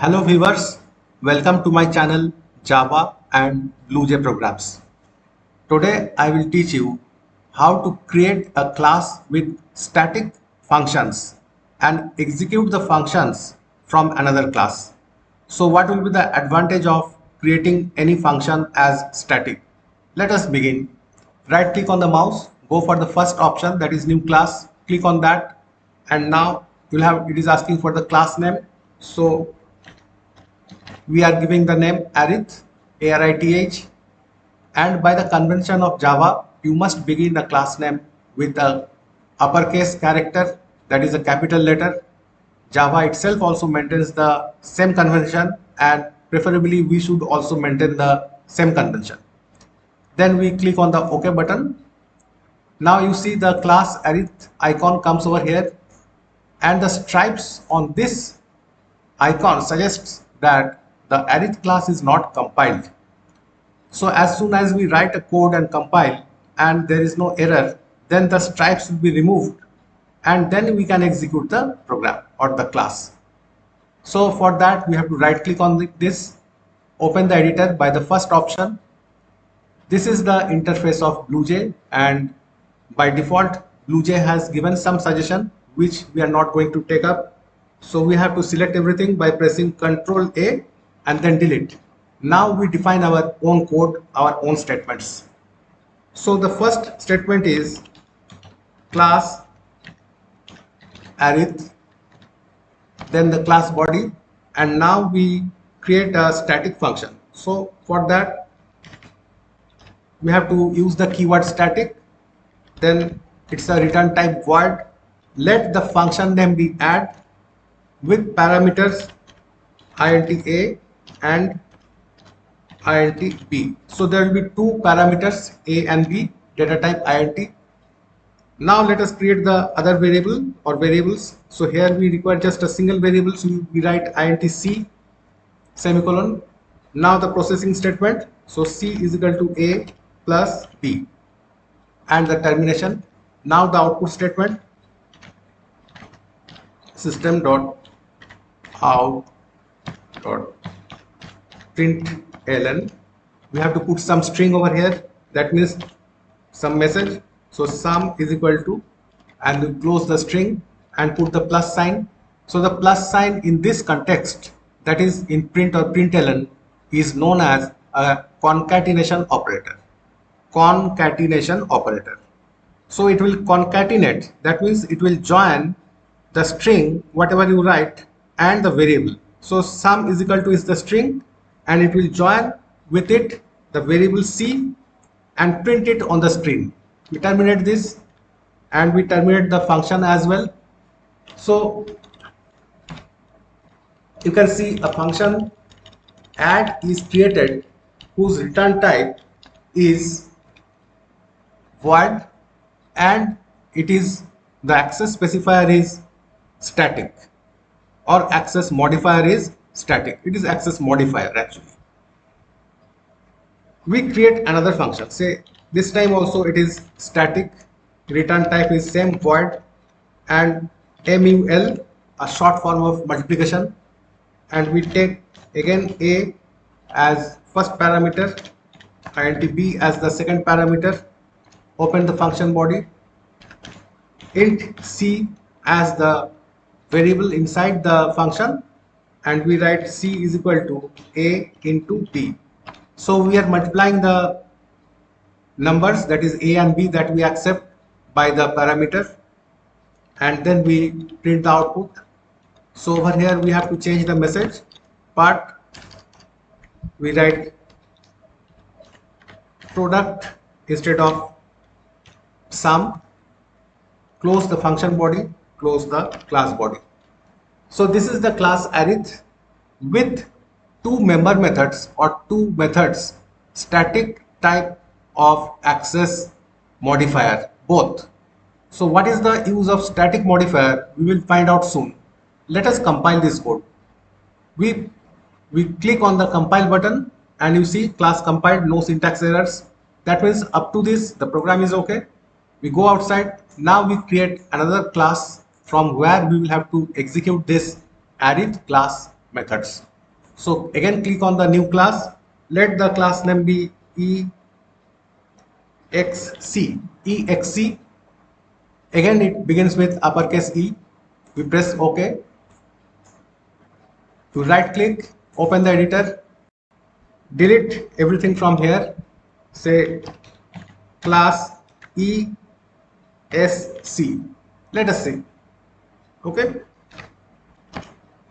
Hello viewers, welcome to my channel Java and BlueJ programs. Today I will teach you how to create a class with static functions and execute the functions from another class. So what will be the advantage of creating any function as static? Let us begin. Right click on the mouse, go for the first option, that is new class, click on that, and now it is asking for the class name. So we are giving the name arith, arith, and by the convention of Java, you must begin the class name with a uppercase character, that is a capital letter. Java itself also maintains the same convention, and preferably we should also maintain the same convention. Then we click on the OK button. Now you see the class arith icon comes over here, and the stripes on this icon suggests that the arith class is not compiled. So as soon as we write a code and compile and there is no error, then the stripes will be removed and then we can execute the program or the class. So for that we have to right click on this, open the editor by the first option. This is the interface of BlueJ, and by default BlueJ has given some suggestion which we are not going to take up. So we have to select everything by pressing Ctrl A and then delete. Now we define our own code, our own statements. So the first statement is class arith, then the class body, and now we create a static function. So for that we have to use the keyword static, then it's a return type void. Let the function name be add with parameters int a and int b. So there will be two parameters a and b, data type int. Now let us create the other variable or variables. So here we require just a single variable, so we write int c semicolon. Now the processing statement, so c is equal to a plus b, and the termination. Now the output statement, system dot out dot println. We have to put some string over here, that means some message. So sum is equal to, and we close the string and put the plus sign. So the plus sign in this context, that is in print or println, is known as a concatenation operator. Concatenation operator. So it will concatenate, that means it will join the string whatever you write and the variable. So sum is equal to is the string, and it will join with it the variable c and print it on the screen. We terminate this and we terminate the function as well. So you can see a function add is created whose return type is void, and it is the access specifier is static, or access modifier is static. It is access modifier actually. We create another function, say this time also it is static, return type is same void, and mul, a short form of multiplication, and we take again a as first parameter int b as the second parameter. Open the function body, int c as the variable inside the function, and we write c is equal to a into b. So we are multiplying the numbers, that is a and b, that we accept by the parameter, and then we print the output. So over here we have to change the message part. We write product instead of sum, close the function body, close the class body. So this is the class arith with two member methods or two methods, static type of access modifier, both. So what is the use of static modifier? We will find out soon. Let us compile this code. We click on the compile button and you see class compiled, no syntax errors. That means up to this the program is okay. We go outside. Now we create another class from where we will have to execute this arith class methods. So again, click on the new class. Let the class name be EXC. Again, it begins with uppercase E. We press OK. To right click, open the editor, delete everything from here. Say class ESC. Let us see. Okay.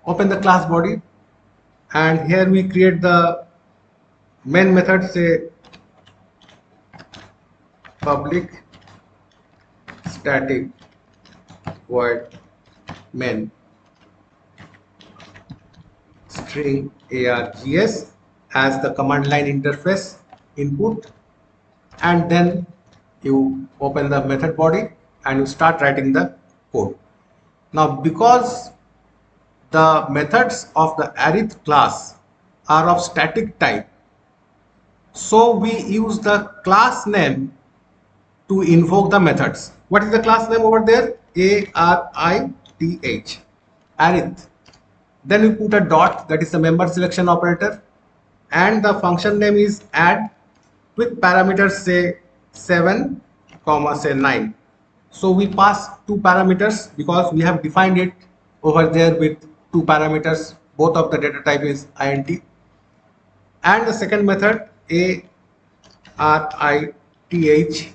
Open the class body, and here we create the main method. Say public static void main string args as the command line interface input, and then you open the method body and you start writing the code. Now, because the methods of the arith class are of static type, so we use the class name to invoke the methods. What is the class name over there? ARITH, arith. Then we put a dot, that is the member selection operator, and the function name is add with parameters say 7, say 9. So we pass two parameters because we have defined it over there with two parameters. Both of the data type is int. And the second method arith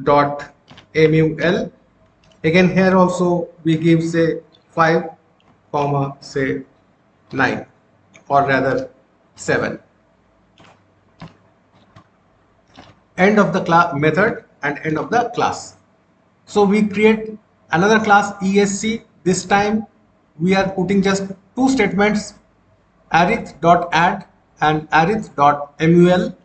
dot mul. Again here also we give say 5, say 9, or rather 7. End of the method and end of the class. So we create another class ESC. This time we are putting just two statements, arith.add and arith.mul.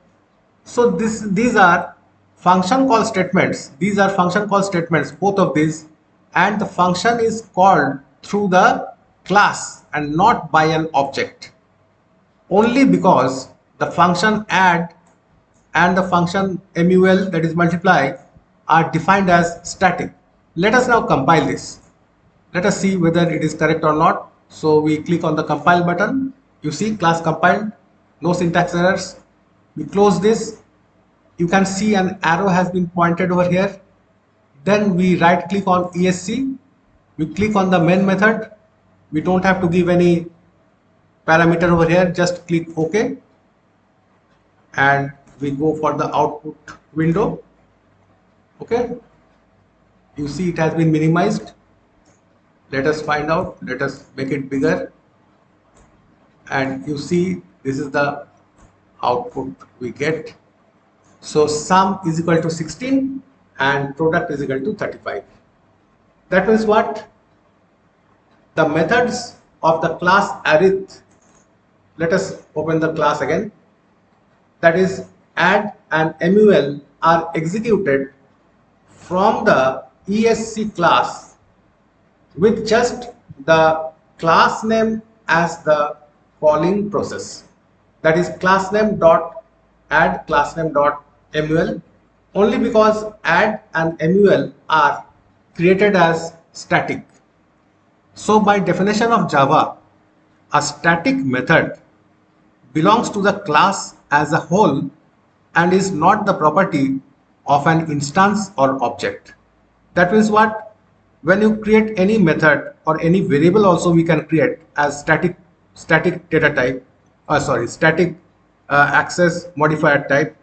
So these are function call statements. These are function call statements, both of these, and the function is called through the class and not by an object. Only because the function add and the function mul, that is multiply, are defined as static. Let us now compile this. Let us see whether it is correct or not. So we click on the compile button. You see class compiled, no syntax errors. We close this. You can see an arrow has been pointed over here. Then we right click on ESC. We click on the main method. We don't have to give any parameter over here, just click OK, and we go for the output window. Okay, you see it has been minimized. Let us find out, let us make it bigger, and you see this is the output we get. So sum is equal to 16 and product is equal to 35. That means what? The methods of the class arith, let us open the class again, that is add and mul, are executed from the ESC class with just the class name as the calling process. That is class name dot add, class name dot mul, only because add and mul are created as static. So by definition of Java, a static method belongs to the class as a whole and is not the property of an instance or object. That means what? When you create any method or any variable also we can create as static data type, static access modifier type,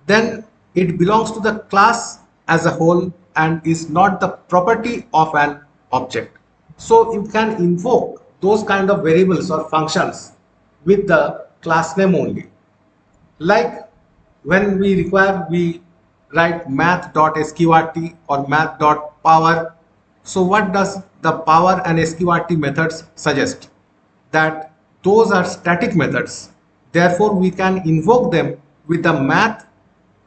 then it belongs to the class as a whole and is not the property of an object. So you can invoke those kind of variables or functions with the class name only. Like when we require, we write math.sqrt or math.power. So what does the power and sqrt methods suggest? That those are static methods. Therefore, we can invoke them with the math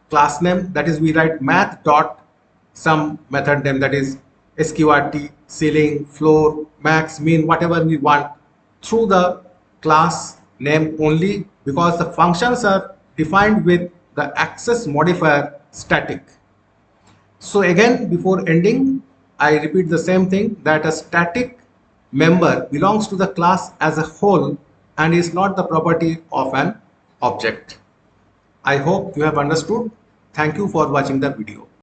class name, that is we write math dot some method name, that is sqrt, ceiling, floor, max, mean, whatever we want, through the class name only, because the functions are defined with the access modifier static. So again, before ending, I repeat the same thing, that a static member belongs to the class as a whole and is not the property of an object. I hope you have understood. Thank you for watching the video.